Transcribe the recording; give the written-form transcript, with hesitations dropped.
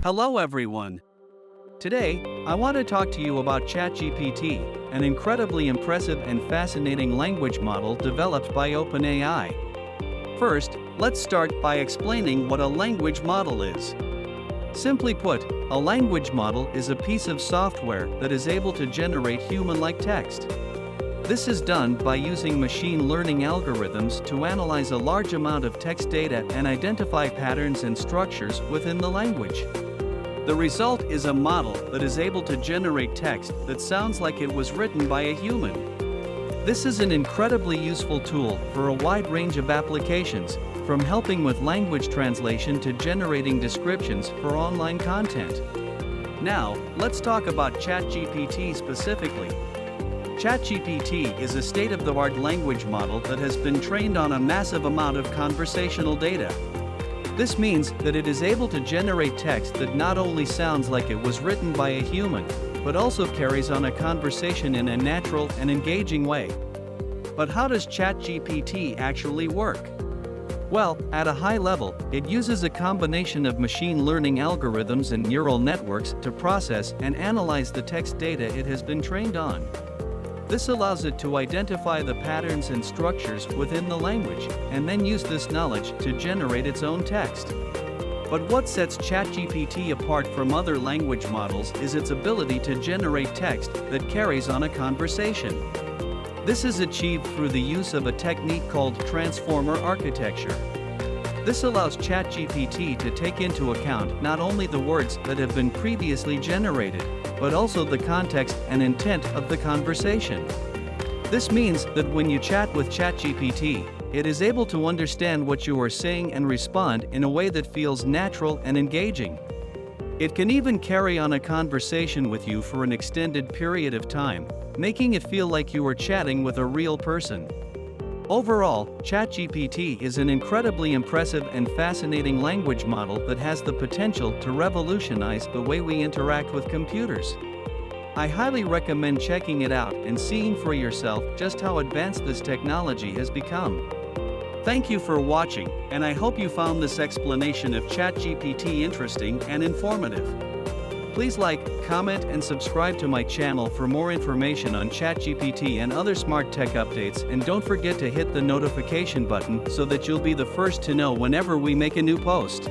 Hello everyone. Today, I want to talk to you about ChatGPT, an incredibly impressive and fascinating language model developed by OpenAI. First, let's start by explaining what a language model is. Simply put, a language model is a piece of software that is able to generate human-like text. This is done by using machine learning algorithms to analyze a large amount of text data and identify patterns and structures within the language. The result is a model that is able to generate text that sounds like it was written by a human. This is an incredibly useful tool for a wide range of applications, from helping with language translation to generating descriptions for online content. Now, let's talk about ChatGPT specifically. ChatGPT is a state-of-the-art language model that has been trained on a massive amount of conversational data. This means that it is able to generate text that not only sounds like it was written by a human, but also carries on a conversation in a natural and engaging way. But how does ChatGPT actually work? Well, at a high level, it uses a combination of machine learning algorithms and neural networks to process and analyze the text data it has been trained on. This allows it to identify the patterns and structures within the language, and then use this knowledge to generate its own text. But what sets ChatGPT apart from other language models is its ability to generate text that carries on a conversation. This is achieved through the use of a technique called transformer architecture. This allows ChatGPT to take into account not only the words that have been previously generated, but also the context and intent of the conversation. This means that when you chat with ChatGPT, it is able to understand what you are saying and respond in a way that feels natural and engaging. It can even carry on a conversation with you for an extended period of time, making it feel like you are chatting with a real person. Overall, ChatGPT is an incredibly impressive and fascinating language model that has the potential to revolutionize the way we interact with computers. I highly recommend checking it out and seeing for yourself just how advanced this technology has become. Thank you for watching, and I hope you found this explanation of ChatGPT interesting and informative. Please like, comment, and subscribe to my channel for more information on ChatGPT and other smart tech updates, and don't forget to hit the notification button so that you'll be the first to know whenever we make a new post.